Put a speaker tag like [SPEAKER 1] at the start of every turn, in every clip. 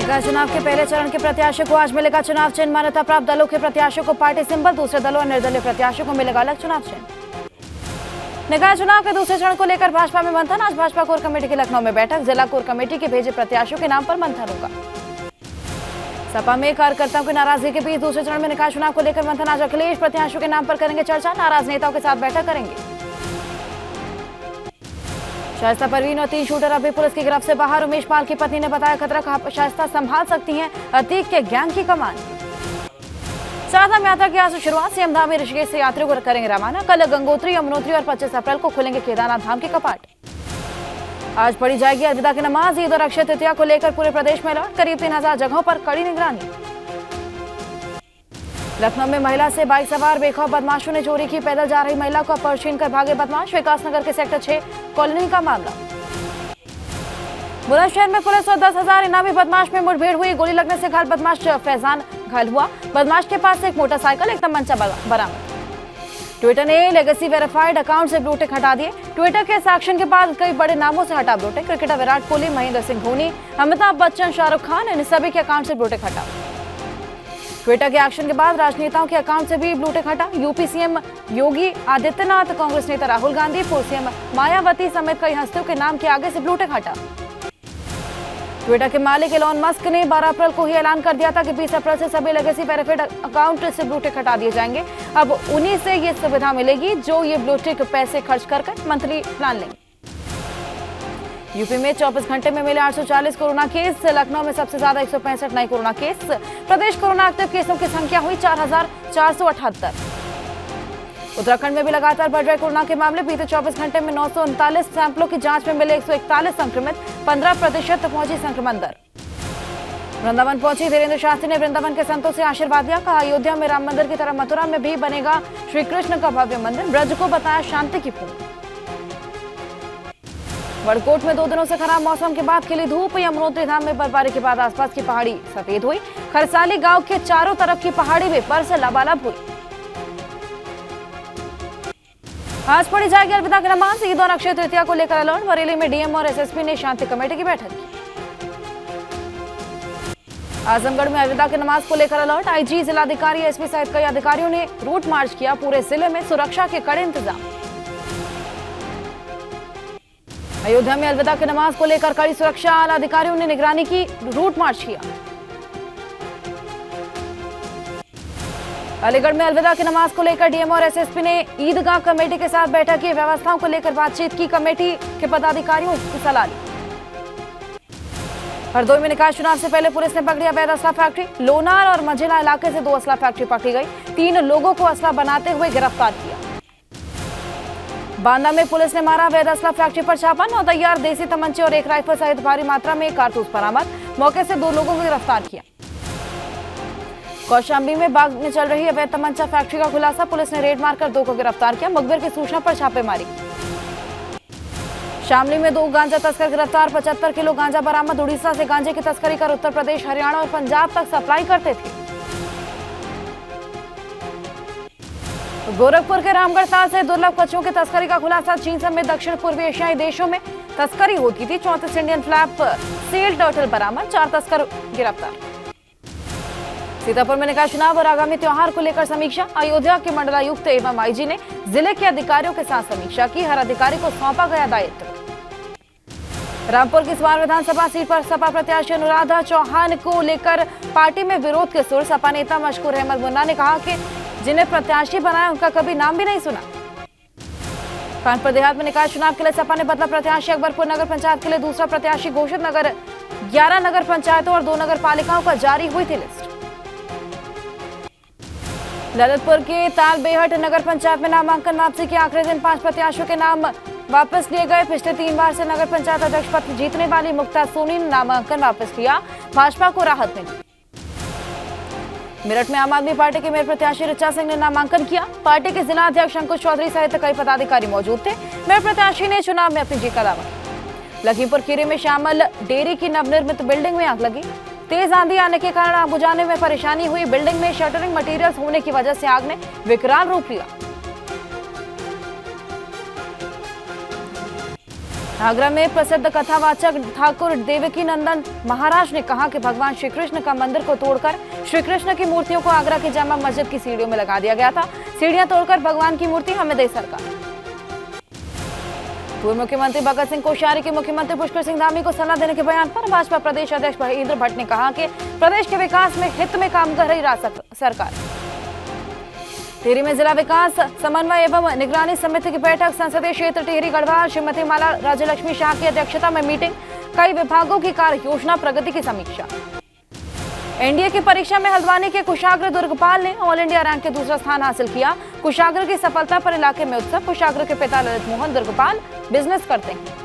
[SPEAKER 1] निकाय चुनाव के पहले चरण के प्रत्याशियों को आज मिलेगा चुनाव चिन्ह। मान्यता प्राप्त दलों के प्रत्याशियों को पार्टी सिंबल, दूसरे दलों और निर्दलीय प्रत्याशियों को मिलेगा अलग चुनाव चिन्ह। निकाय चुनाव के दूसरे चरण को लेकर भाजपा में मंथन। आज भाजपा कोर कमेटी की लखनऊ में बैठक। जिला कोर कमेटी के भेजे प्रत्याशियों के नाम पर मंथन होगा। सपा में कार्यकर्ताओं की नाराजगी के बीच दूसरे चरण में निकाय चुनाव को लेकर मंथन। आज अखिलेश प्रत्याशियों के नाम पर करेंगे चर्चा। नाराज नेताओं के साथ बैठक करेंगे। शाइस्ता परवीन और 3 शूटर अभी पुलिस की गिरफ्त से बाहर। उमेश पाल की पत्नी ने बताया खतरा, कहा शाइस्ता संभाल सकती हैं अतीक के गैंग की कमान। चारधाम यात्रा की आज से शुरुआत। सीएम धाम में ऋषिकेश से यात्रियों को करेंगे रवाना। कल गंगोत्री, यमुनोत्री और 25 अप्रैल को खुलेंगे केदारनाथ धाम के कपाट। आज पढ़ी जाएगी अलविदा की नमाज। ईद और अक्षय तृतीया को लेकर पूरे प्रदेश में अलर्ट। करीब 3000 जगहों पर कड़ी निगरानी। लखनऊ में महिला से बाइक सवार बेखौफ बदमाशों ने चोरी की। पैदल जा रही महिला को पर्स छीन कर भागे बदमाश। विकासनगर के सेक्टर 6 कॉलोनी का मामला। बुलंदशहर में पुलिस और 10,000 इनामी बदमाश में मुठभेड़ हुई। गोली लगने से घायल बदमाश फैजान घायल हुआ। बदमाश के पास से एक मोटरसाइकिल, एक तमंचा बरामद। ट्विटर ने लेगेसी वेरीफाइड अकाउंट से ब्लू टिक हटा दिए। ट्विटर के इस एक्शन के बाद कई बड़े नामों से हटा blue tick. Cricketer Virat Kohli, Mahendra Singh Dhoni, Amitabh Bachchan, Shahrukh Khan, इन सभी के अकाउंट से ब्लू टिक हटा। ट्विटर के एक्शन के बाद राजनेताओं के अकाउंट से भी ब्लू टिक हटा। यूपी सीएम योगी आदित्यनाथ, कांग्रेस नेता राहुल गांधी, पूर्व सीएम मायावती समेत कई हस्तियों के नाम के आगे से ब्लू टिक हटा। ट्विटर के मालिक एलॉन मस्क ने 12 अप्रैल को ही ऐलान कर दिया था कि 20 अप्रैल से सभी लेगेसी वेरीफाइड अकाउंट से ब्लू टिक हटा दिए जाएंगे। अब उन्हीं से ये सुविधा मिलेगी जो ये ब्लू टिक पैसे खर्च कर मंथली प्लान लेंगे। यूपी में 24 घंटे में मिले 840 कोरोना केस। लखनऊ में सबसे ज्यादा 165 नए कोरोना केस। प्रदेश कोरोना एक्टिव केसों की संख्या हुई 4478। उत्तराखंड में भी लगातार बढ़ रहे कोरोना के मामले। बीते 24 घंटे में 939 सैंपलों की जांच में मिले 141 संक्रमित। 15% पहुंची संक्रमण दर। वृंदावन पहुंची धीरेन्द्र शास्त्री ने वृंदावन के संतों से आशीर्वाद लिया। कहा अयोध्या में राम मंदिर की तरह मथुरा में भी बनेगा श्री कृष्ण का भव्य मंदिर। ब्रज को बताया शांति की भूमि। बड़कोट में 2 दिनों से खराब मौसम के बाद खिली धूप। यमुनोत्री धाम में बर्फबारी के बाद आसपास की पहाड़ी सफेद हुई। खरसाली गांव के चारों तरफ की पहाड़ी भी बर्फ से लबालब हुई। आज पढ़ी जाएगी अलविदा की नमाज। ईद और अक्षय तृतीया को लेकर अलर्ट। बरेली में डीएम और एसएसपी ने शांति कमेटी की बैठक की। आजमगढ़ में अलविदा की नमाज को लेकर अलर्ट। आईजी, जिलाधिकारी, एसपी सहित कई अधिकारियों ने रूट मार्च किया। पूरे जिले में सुरक्षा के कड़े इंतजाम। अयोध्या में अलविदा की नमाज को लेकर कड़ी सुरक्षा। आला अधिकारियों ने निगरानी की, रूट मार्च किया। अलीगढ़ में अलविदा की नमाज को लेकर डीएम और एसएसपी ने ईदगाह कमेटी के साथ बैठक की। व्यवस्थाओं को लेकर बातचीत की। कमेटी के पदाधिकारियों की सलाह ली। हरदोई में निकाय चुनाव से पहले पुलिस ने पकड़ी अवैध असला फैक्ट्री। लोनार और मझिला इलाके से 2 असला फैक्ट्री पकड़ी गई। 3 लोगों को असला बनाते हुए गिरफ्तार किया। बांदा में पुलिस ने मारा अवैध असला फैक्ट्री पर छापा। 9 तैयार देसी तमंचे और 1 राइफल सहित भारी मात्रा में कारतूस बरामद। मौके से 2 लोगों को गिरफ्तार किया। कौशाम्बी में बाग में चल रही अवैध तमंचा फैक्ट्री का खुलासा। पुलिस ने रेड मारकर 2 को गिरफ्तार किया। मुखबिर की सूचना पर छापेमारी की। शामली में 2 गांजा तस्कर गिरफ्तार। 75 किलो गांजा बरामद। उड़ीसा से गांजे की तस्करी कर उत्तर प्रदेश, हरियाणा और पंजाब तक सप्लाई करते थे। गोरखपुर के रामगढ़ ताल से दुर्लभ कच्चों की तस्करी का खुलासा। चीन समेत दक्षिण पूर्वी एशियाई देशों में तस्करी होती थी। 34 इंडियन फ्लैप सेल टर्टल बरामद। 4 तस्कर गिरफ्तार। सीतापुर में निकाय चुनाव और आगामी त्योहार को लेकर समीक्षा। अयोध्या के मंडलायुक्त एवं आईजी ने जिले के अधिकारियों के साथ समीक्षा की। हर अधिकारी को सौंपा गया दायित्व। रामपुर की स्वार विधानसभा सीट पर सपा प्रत्याशी अनुराधा चौहान को लेकर पार्टी में विरोध के सुर। सपा नेता मशकूर अहमद मुन्ना ने कहा कि जिन्हें प्रत्याशी बनाया उनका कभी नाम भी नहीं सुना। कानपुर देहात में निकाय चुनाव के लिए सपा ने बदला प्रत्याशी। अकबरपुर नगर पंचायत के लिए दूसरा प्रत्याशी घोषित। 11 नगर पंचायतों और 2 नगर पालिकाओं का जारी हुई थी लिस्ट। ललितपुर के तालबेहट नगर पंचायत में नामांकन वापसी के आखिरी दिन 5 प्रत्याशियों के नाम वापस लिए गए। पिछले 3 बार से नगर पंचायत अध्यक्ष पद जीतने वाली मुक्ता सोनी ने नामांकन वापस लिया। भाजपा को राहत मिली। मेरठ में आम आदमी पार्टी के मेयर प्रत्याशी ऋचा सिंह ने नामांकन किया। पार्टी के जिला अध्यक्ष अंकुश चौधरी सहित कई पदाधिकारी मौजूद थे। मेयर प्रत्याशी ने चुनाव में अपनी जीत का दावा किया। लखीमपुर खीरी में शामिल डेयरी की नवनिर्मित बिल्डिंग में आग लगी। तेज आंधी आने के कारण आग बुझाने में परेशानी हुई। बिल्डिंग में शटरिंग मटेरियल्स होने की वजह से आग ने विकराल रूप लिया। आगरा में प्रसिद्ध कथावाचक ठाकुर देवकी नंदन महाराज ने कहा कि भगवान श्री कृष्ण का मंदिर को तोड़कर श्री कृष्ण की मूर्तियों को आगरा की जामा मस्जिद की सीढ़ियों में लगा दिया गया था। सीढ़ियां तोड़कर भगवान की मूर्ति हमें दे सरकार। पूर्व मुख्यमंत्री भगत सिंह कोश्यारी के मुख्यमंत्री पुष्कर सिंह धामी को सलाह देने के बयान पर भाजपा प्रदेश अध्यक्ष महेंद्र भट्ट ने कहा कि प्रदेश के विकास में हित में काम कर रही सरकार। टिहरी में जिला विकास समन्वय एवं निगरानी समिति की बैठक। संसदीय क्षेत्र टिहरी गढ़वाल श्रीमती माला राज्यलक्ष्मी शाह की अध्यक्षता में मीटिंग। कई विभागों की कार्य योजना प्रगति की समीक्षा। एनडीए की परीक्षा में हल्द्वानी के कुशाग्र दुर्गपाल ने ऑल इंडिया रैंक के दूसरा स्थान हासिल किया। कुशाग्र की सफलता पर इलाके में उत्सव। कुशाग्र के पिता ललित मोहन दुर्गपाल बिजनेस करते हैं।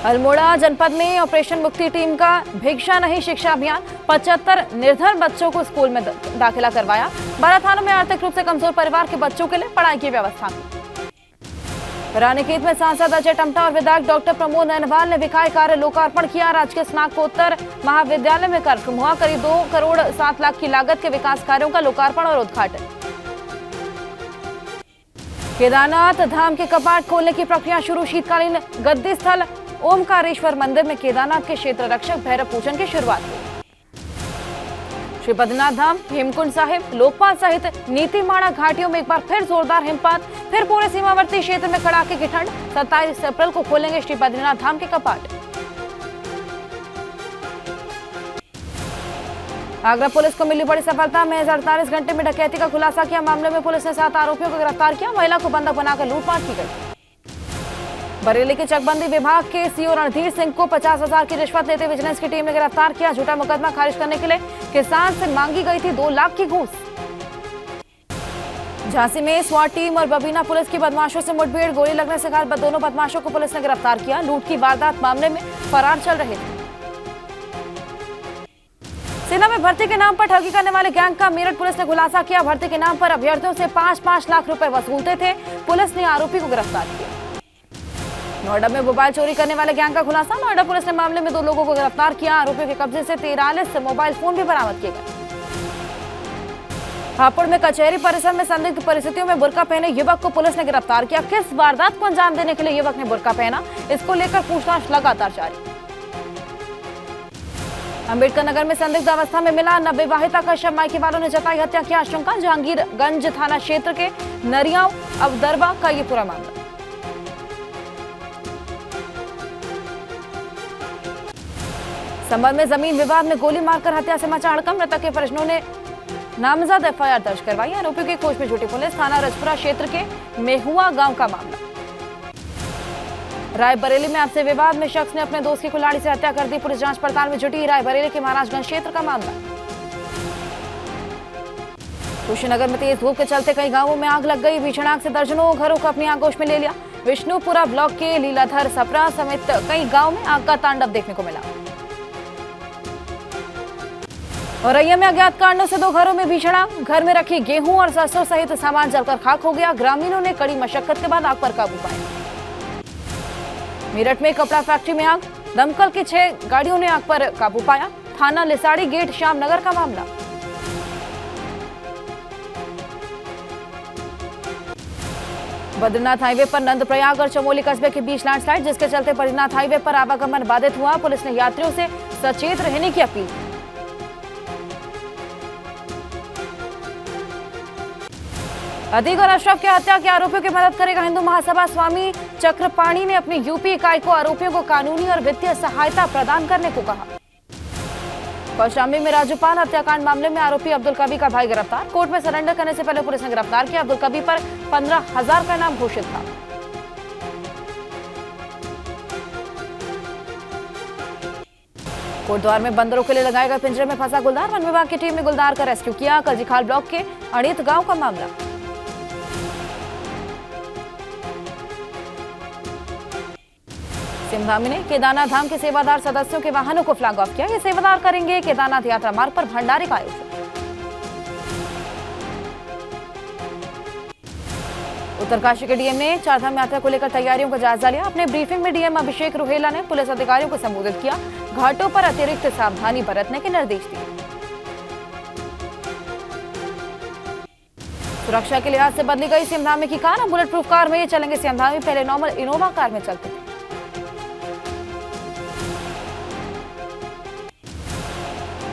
[SPEAKER 1] अल्मोड़ा जनपद में ऑपरेशन मुक्ति टीम का भिक्षा नहीं शिक्षा अभियान। 75 निर्धन बच्चों को स्कूल में दाखिला करवाया। 12 थानों में आर्थिक रूप से कमजोर परिवार के बच्चों के लिए पढ़ाई की व्यवस्था की। रानीखेत में सांसद अजय टमटा और विधायक डॉक्टर प्रमोद नैनवाल ने विकास कार्य लोकार्पण किया। राजकीय स्नातकोत्तर महाविद्यालय में कार्यक्रम हुआ। करीब 2 करोड़ 7 लाख की लागत के विकास कार्यों का लोकार्पण और उद्घाटन। केदारनाथ धाम के कपाट खोलने की प्रक्रिया शुरू। शीतकालीन गद्दी स्थल ओमकारेश्वर मंदिर में केदारनाथ के क्षेत्र रक्षक भैरव पूजन की शुरुआत हुई। श्री बद्रीनाथ धाम, हेमकुंड साहिब, लोकपाल सहित नीतीमाणा घाटियों में एक बार फिर जोरदार हिमपात। फिर पूरे सीमावर्ती क्षेत्र में कड़ाके की ठंड। 27 अप्रैल को खोलेंगे श्री बद्रीनाथ धाम के कपाट। आगरा पुलिस को मिली बड़ी सफलता। महज 48 घंटे में डकैती का खुलासा किया। मामले में पुलिस ने 7 आरोपियों को गिरफ्तार किया। महिला को बंधक बनाकर लूटपाट की गई। बरेली के चकबंदी विभाग के सीओ रणधीर सिंह को 50,000 की रिश्वत लेते विजिलेंस की टीम ने गिरफ्तार किया। झूठा मुकदमा खारिज करने के लिए किसान से मांगी गई थी 2 लाख की घूस। झांसी में स्वाट टीम और बबीना पुलिस की बदमाशों से मुठभेड़। गोली लगने से घायल दोनों बदमाशों को पुलिस ने गिरफ्तार किया। लूट की वारदात मामले में फरार चल रहे थे। सेना में भर्ती के नाम पर ठगी करने वाले गैंग का मेरठ पुलिस ने खुलासा किया। भर्ती के नाम पर अभ्यर्थियों से 5-5 लाख रुपए वसूलते थे। पुलिस ने आरोपी को गिरफ्तार किया। नोएडा में मोबाइल चोरी करने वाले गैंग का खुलासा। नोएडा पुलिस ने मामले में 2 लोगों को गिरफ्तार किया। आरोपियों के कब्जे से 43 मोबाइल फोन भी बरामद किए गए। हापुड़ में कचहरी परिसर में संदिग्ध परिस्थितियों में बुर्का पहने युवक को पुलिस ने गिरफ्तार किया। किस वारदात को अंजाम देने के लिए युवक ने बुर्का पहना, इसको लेकर पूछताछ लगातार जारी। अंबेडकर नगर में संदिग्ध अवस्था में मिला नवविवाहिता का शव। मायके वालों ने जताई हत्या की आशंका। जहांगीरगंज थाना क्षेत्र के नरियाव अवदरवा का ये पूरा मामला। संभल में जमीन विवाद में गोली मारकर हत्या से मचा हड़कंप। मृतक के परिजनों ने नामजद एफआईआर दर्ज करवाई। आरोपियों की खोज में जुटी पुलिस। थाना रजपुरा क्षेत्र के मेहुआ गांव का मामला। रायबरेली में आपसी विवाद में शख्स ने अपने दोस्त की कुल्हाड़ी से हत्या कर दी। पुलिस जांच पड़ताल में जुटी। रायबरेली के महाराजगंज क्षेत्र का मामला। कुशीनगर में तेज धूप के चलते कई गांवों में आग लग गई। भीषण आग से दर्जनों घरों को अपनी आगोश में ले लिया। विष्णुपुरा ब्लॉक के लीलाधर, सपरा समेत कई गांवों में आग का तांडव देखने को मिला। औरैया में अज्ञात कारणों से 2 घरों में भीषण आग। घर में रखी गेहूं और सरसों सहित सामान जलकर खाक हो गया। ग्रामीणों ने कड़ी मशक्कत के बाद आग पर काबू पाया। मेरठ में कपड़ा फैक्ट्री में आग। दमकल की 6 गाड़ियों ने आग पर काबू पाया। थाना लिसाड़ी गेट श्यामनगर का मामला। बद्रीनाथ हाईवे पर नंदप्रयाग और चमोली कस्बे के बीच लैंडस्लाइड, जिसके चलते बद्रीनाथ हाईवे पर आवागमन बाधित हुआ। पुलिस ने यात्रियों से सचेत रहने की अपील की। अतीक और अशरफ की हत्या के आरोपियों की मदद करेगा हिंदू महासभा। स्वामी चक्रपाणी ने अपनी यूपी इकाई को आरोपियों को कानूनी और वित्तीय सहायता प्रदान करने को कहा। कौशाम्बी में राज्यपाल हत्याकांड मामले में आरोपी अब्दुल कबीर का भाई गिरफ्तार। कोर्ट में सरेंडर करने से पहले पुलिस ने गिरफ्तार किया। अब्दुल कबीर पर 15,000 का इनाम घोषित था। कोटद्वार में बंदरों के लिए लगाए गए पिंजरे में फंसा गुलदार। वन विभाग की टीम ने गुलदार का रेस्क्यू किया। कलजीखाल ब्लॉक के अड़ित गांव का मामला। सिमधामी ने केदारनाथ धाम के सेवादार सदस्यों के वाहनों को फ्लैग ऑफ किया। ये सेवादार करेंगे केदारनाथ यात्रा मार्ग पर भंडारे का आयोजन। उत्तरकाशी के डीएम ने चारधाम यात्रा को लेकर तैयारियों का जायजा लिया। अपने ब्रीफिंग में डीएम अभिषेक रुहेला ने पुलिस अधिकारियों को संबोधित किया। घाटों पर अतिरिक्त सावधानी बरतने के निर्देश दिए। सुरक्षा के लिहाज से बदली गई सियामधामी की कार। बुलेट प्रूफ कार में ये चलेंगे सियामधामी, पहले नॉर्मल इनोवा कार में चलते थे।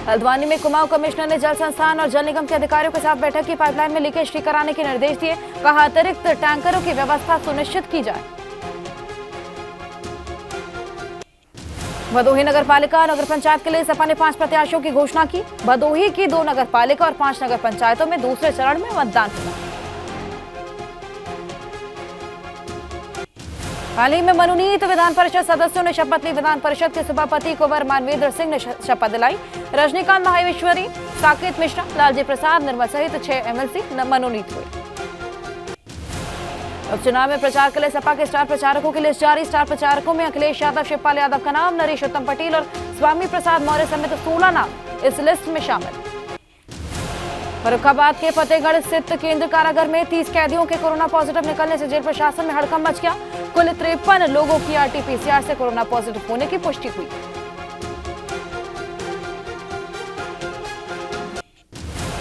[SPEAKER 1] हल्द्वानी में कुमाऊं कमिश्नर ने जल संस्थान और जल निगम के अधिकारियों के साथ बैठक की। पाइपलाइन में लीकेज ठीक कराने के निर्देश दिए। कहा अतिरिक्त टैंकरों की व्यवस्था सुनिश्चित की जाए। भदोही नगर पालिका नगर पंचायत के लिए सपा ने 5 प्रत्याशियों की घोषणा की। भदोही की 2 नगर पालिका और 5 नगर पंचायतों में दूसरे चरण में मतदान होगा। हाल ही में मनोनीत विधान परिषद सदस्यों ने शपथ ली। विधान परिषद के सभापति कुंवर मानवेंद्र सिंह ने शपथ दिलाई। रजनीकांत महाश्वरी, साकेत मिश्रा, लालजी प्रसाद, निर्मल सहित 6 एमएलसी मनोनीत हुए। उपचुनाव में प्रचार के लिए सपा के स्टार प्रचारकों की लिस्ट जारी। स्टार प्रचारकों में अखिलेश यादव, शिवपाल यादव का नाम, नरेश उत्तम पटेल और स्वामी प्रसाद मौर्य समेत 16 नाम इस लिस्ट में शामिल। फर्रुखाबाद के फतेहगढ़ स्थित केंद्र कारागार में 30 कैदियों के कोरोना पॉजिटिव निकलने से जेल प्रशासन में हड़कंप मच गया। कुल 53 लोगों की आरटी-पीसीआर से कोरोना पॉजिटिव होने की पुष्टि हुई।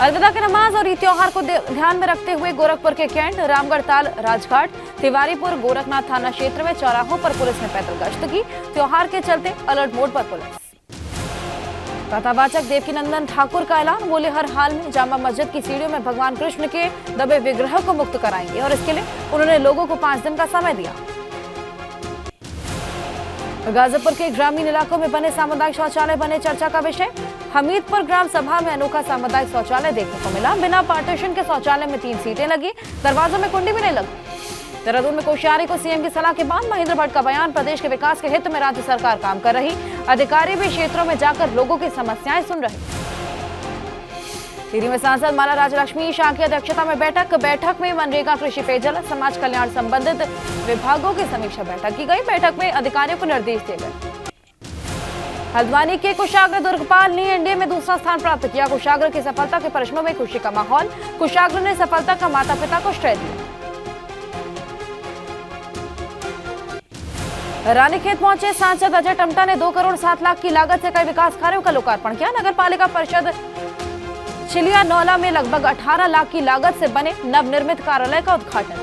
[SPEAKER 1] अलविदा की नमाज और ईद त्योहार को ध्यान में रखते हुए गोरखपुर के कैंट, रामगढ़ ताल, राजघाट, तिवारीपुर, गोरखनाथ थाना क्षेत्र में चौराहों पर पुलिस ने पैदल गश्त की। त्योहार के चलते अलर्ट मोड पर पुलिस। कथावाचक देवकीनंदन ठाकुर का ऐलान, बोले हर हाल में जामा मस्जिद की सीढ़ियों में भगवान कृष्ण के दबे विग्रह को मुक्त कराएंगे और इसके लिए उन्होंने लोगों को 5 दिन का समय दिया। गाजीपुर के ग्रामीण इलाकों में बने सामुदायिक शौचालय बने चर्चा का विषय। हमीदपुर ग्राम सभा में अनोखा सामुदायिक शौचालय देखने को मिला। बिना पार्टीशन के शौचालय में 3 सीटें लगी, दरवाजों में कुंडी भी नहीं लगी। देहरादून में कोश्यारी को सीएम की सलाह के बाद महेंद्र भट्ट का बयान, प्रदेश के विकास के हित में राज्य सरकार काम कर रही। अधिकारी भी क्षेत्रों में जाकर लोगों की समस्याएं सुन रहे। टिहरी में सांसद माला राज्यलक्ष्मी शाह की अध्यक्षता में बैठक में मनरेगा, कृषि, पेयजल, समाज कल्याण संबंधित विभागों की समीक्षा बैठक की गई। बैठक में अधिकारियों को निर्देश दिए गए। हल्द्वानी के कुशाग्र दुर्गपाल ने एनडीए में दूसरा स्थान प्राप्त किया। कुशाग्र की सफलता के प्रश्नों में खुशी का माहौल। कुशाग्र ने सफलता का माता पिता को श्रेय दिया। रानीखेत पहुंचे सांसद अजय टमटा ने 2 करोड़ 7 लाख की लागत से कई विकास कार्यों का लोकार्पण किया। नगर पालिका परिषद चिलिया नौला में लगभग 18 लाख की लागत से बने नवनिर्मित कार्यालय का उद्घाटन।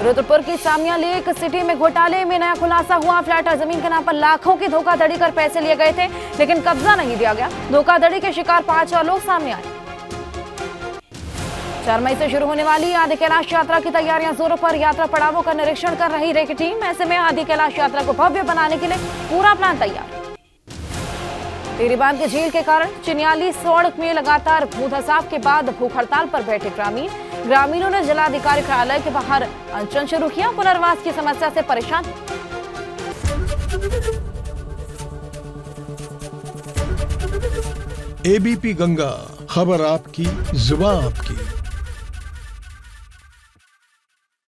[SPEAKER 1] रुद्रपुर की सामिया लेक सिटी में घोटाले में नया खुलासा हुआ। फ्लैट और जमीन के नाम पर लाखों की धोखाधड़ी कर पैसे लिए गए थे, लेकिन कब्जा नहीं दिया गया। धोखाधड़ी के शिकार 5 और लोग सामने आए। 4 मई से शुरू होने वाली आदि कैलाश यात्रा की तैयारियां जोरों पर। यात्रा पड़ावों का निरीक्षण कर रही रेकी टीम। ऐसे में आदि कैलाश यात्रा को भव्य बनाने के लिए पूरा प्लान तैयार। टिहरी बांध के झील के कारण चिन्याली सड़क में लगातार भूधसाव के बाद भूख हड़ताल पर बैठे ग्रामीणों ने जिलाधिकारी कार्यालय के बाहर अनशन शुरू किया। पुनर्वास की समस्या से परेशान।
[SPEAKER 2] एबीपी गंगा, खबर आपकी, जुबान आपकी।